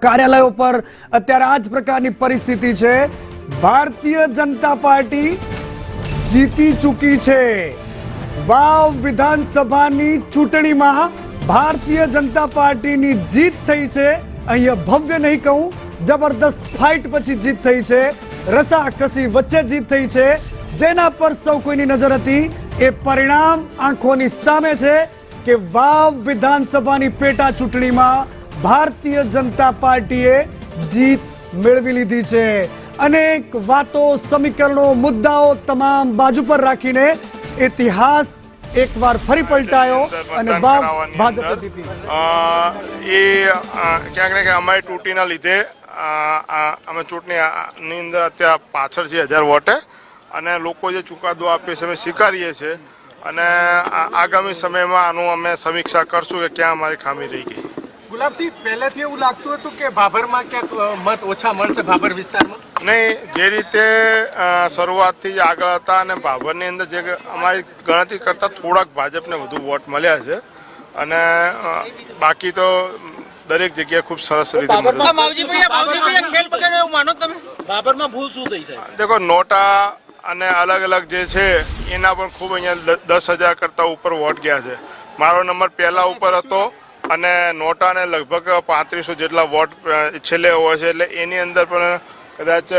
કાર્યાલયો પર અત્યારે આ જ પ્રકારની પરિસ્થિતિ છે। ભારતીય જનતા પાર્ટી જીતી ચૂકી છે। વાવ વિધાનસભાની ચૂંટણીમાં ભારતીય જનતા પાર્ટીની જીત થઈ છે। અહીંયા ભવ્ય નહીં કહું, જબરદસ્ત ફાઇટ પછી જીત થઈ છે। રસાકસી વચ્ચે જીત થઈ છે। જેના પર સૌ કોઈની નજર હતી એ પરિણામ આંખોની સામે છે કે વાવ વિધાનસભાની પેટા ચૂંટણીમાં ભારતીય જનતા પાર્ટીએ જીત મેળવી લીધી છે। અનેક વાતો, સમીકરણો, મુદ્દાઓ તમામ બાજુ પર રાખીને ઇતિહાસ એકવાર ફરી પલટાયો અને વાવ ભાજપે જીતી। ક્યાંક ને ક્યાંક અમારી તૂટીના લીધે અમે ચૂંટણીની અંદર અત્યારે પાછળ છે 1000 વોટે અને લોકો જે ચુકાદો આપ્યો છે અમે સ્વીકારીએ છીએ અને આગામી સમયમાં આનું અમે સમીક્ષા કરશું કે ક્યાં અમારી ખામી રહી ગઈ। ગુલાબસિંહ, પહેલેથી એવું લાગતું હતું કે ભાભરમાં ક્યાંક મત ઓછા મળશે ભાભર વિસ્તારમાં? નહીં, જે રીતે શરૂઆતથી જ આગળ હતા અને ભાભરની અંદર જે અમારી ગણતરી કરતા થોડાક ભાજપને વધુ વોટ મળ્યા છે અને બાકી તો દરેક જગ્યાએ ખૂબ સરસ રીતે દેખો નોટા અને અલગ અલગ જે છે એના પણ ખૂબ અહીંયા 10,000 કરતા ઉપર વોટ ગયા છે। મારો નંબર પહેલા ઉપર હતો અને નોટાને લગભગ 3500 જેટલા વોટ છેલ્લે હોય છે, એટલે એની અંદર પણ કદાચ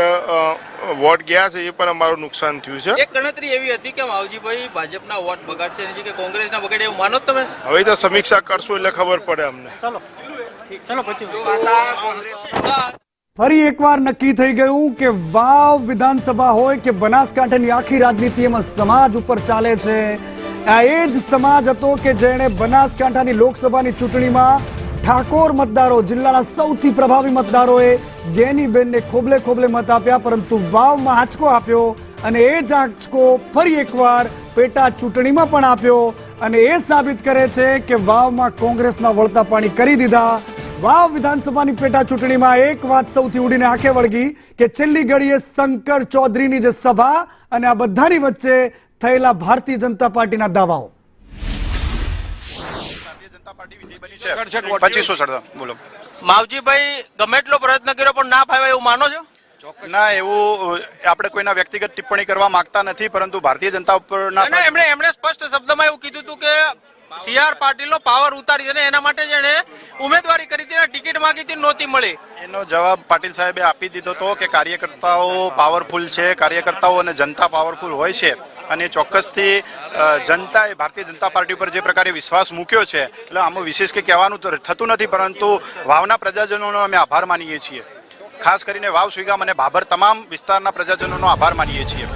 વોટ ગયા છે, એ પણ અમારું નુકસાન થયું છે। એક ગણતરી એવી હતી કે માવજીભાઈ ભાજપના વોટ બગાડશે કે કોંગ્રેસના બગાડે, એવું માનો તમે? હવે તો સમીક્ષા કરશું એટલે ખબર પડે અમને। ફરી એકવાર નક્કી થઈ ગયું કે વાવ વિધાનસભા હોય કે બનાસકાંઠાની આખી રાજનીતિ એમાં સમાજ ઉપર ચાલે છે। આ એ જ સમાજ હતો કે જેણે બનાસકાંઠાની લોકસભાની ચૂંટણીમાં ઠાકોર મતદારો, જિલ્લાના સૌથી પ્રભાવી મતદારોએ ગેનીબેનને ખોબલે ખોબલે મત આપ્યા, પરંતુ વાવમાં આંચકો આપ્યો અને એ જ આંચકો ફરી એકવાર પેટા ચૂંટણીમાં પણ આપ્યો અને એ સાબિત કરે છે કે વાવમાં કોંગ્રેસના વળતા પાણી કરી દીધા। વાવ વિધાનસભાની પેટા ચૂંટણીમાં એક વાત સૌથી ઉડીને આંખે વળગી કે છેલ્લી ઘડીએ શંકર ચૌધરીની જે સભા અને આ બધાની વચ્ચે થયેલા ભારતીય જનતા પાર્ટીના દાવાઓ। માવજીભાઈ ગમે એટલો પ્રયત્ન કર્યો પણ ના ફાવ્યો એવું માનો છો? ના, એવું આપણે કોઈના વ્યક્તિગત ટિપ્પણી કરવા માંગતા નથી, પરંતુ ભારતીય જનતા ઉપર એમણે સ્પષ્ટ શબ્દમાં એવું કીધું હતું કે CR પાટીલનો પાવર ઉતારી અને એના માટે જેને ઉમેદવારી કરી હતી, ટિકિટ માંગી હતી, નહોતી મળી। એનો જવાબ પાટીલ સાહેબે આપી દીધો હતો કે કાર્યકર્તાઓ પાવરફુલ છે, કાર્યકર્તાઓ અને જનતા પાવરફુલ હોય છે અને ચોક્કસથી જનતાએ ભારતીય જનતા પાર્ટી પર જે પ્રકારે વિશ્વાસ મૂક્યો છે, એટલે આમાં વિશેષ કે કહેવાનું તો થતું નથી, પરંતુ વાવના પ્રજાજનોનો અમે આભાર માનીએ છીએ। ખાસ કરીને વાવ, સુઈગામ અને ભાભર તમામ વિસ્તારના પ્રજાજનોનો આભાર માનીએ છીએ।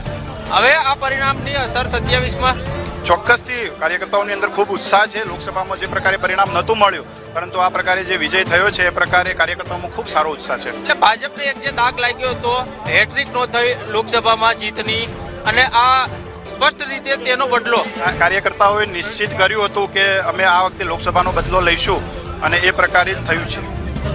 હવે આ પરિણામની અસર 27માં ચોક્કસથી કાર્યકર્તાઓની અંદર ખૂબ ઉત્સાહ છે। લોકસભામાં જે પ્રકારે પરિણામ નહોતું મળ્યું, પરંતુ આ પ્રકારે જે વિજય થયો છે એ પ્રકારે કાર્યકર્તાઓમાં ખૂબ સારો ઉત્સાહ છે। એટલે ભાજપને એક જે દાગ લાગ્યો હતો હેટ્રિક નો થઈ લોકસભામાં જીતની, અને આ સ્પષ્ટ રીતે તેનો બદલો કાર્યકર્તાઓએ નિશ્ચિત કર્યું હતું કે અમે આ વખતે લોકસભાનો બદલો લઈશું અને એ પ્રકારે જ થયું છે।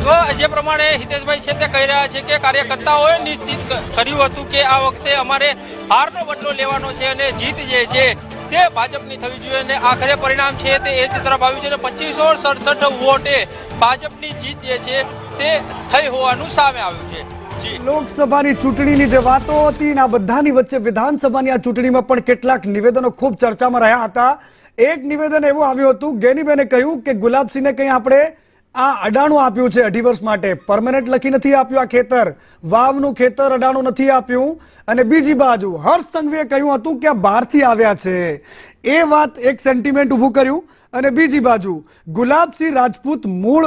તો જે પ્રમાણે હિતેશભાઈ છે તે કહી રહ્યા છે કે કાર્યકર્તાઓએ નિશ્ચિત કર્યું હતું કે આ વખતે અમારે હારનો બદલો લેવાનો છે અને જીત જે છે તે ભાજપની થવી જોઈએ અને આખરે પરિણામ છે તે એ જ તરફ આવ્યું છે અને 2567 વોટે ભાજપની જીત જે છે તે થઈ હોવાનું સામે આવ્યું છે। લોકસભાની ચૂંટણીની જે વાતો હતી આ બધાની વચ્ચે વિધાનસભાની આ ચૂંટણીમાં પણ કેટલાક નિવેદનો ખૂબ ચર્ચામાં રહ્યા હતા। એક નિવેદન એવું આવ્યું હતું, ગેનીબેને કહ્યું કે ગુલાબસિંહને કંઈ આપણે આ અડાણું આપ્યું છે 2.5 વર્ષ માટે, પરમેનન્ટ લખી નથી આપ્યું, આ ખેતર વાવનું ખેતર અડાણું નથી આપ્યું। અને બીજી બાજુ હર્ષ સંઘવીએ કહ્યું હતું કે આ બહારથી આવ્યા છે, એ વાત એક સેન્ટિમેન્ટ ઊભું કર્યું। અને બીજી બાજુ ગુલાબસિંહ રાજપૂત મૂળ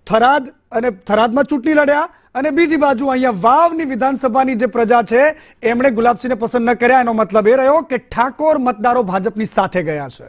થરાદ અને થરાદમાં ચૂંટણી લડ્યા અને બીજી બાજુ અહીંયા વાવની વિધાનસભાની જે પ્રજા છે એમણે ગુલાબસિંહને પસંદ ન કર્યા। એનો મતલબ એ રહ્યો કે ઠાકોર મતદારો ભાજપની સાથે ગયા છે।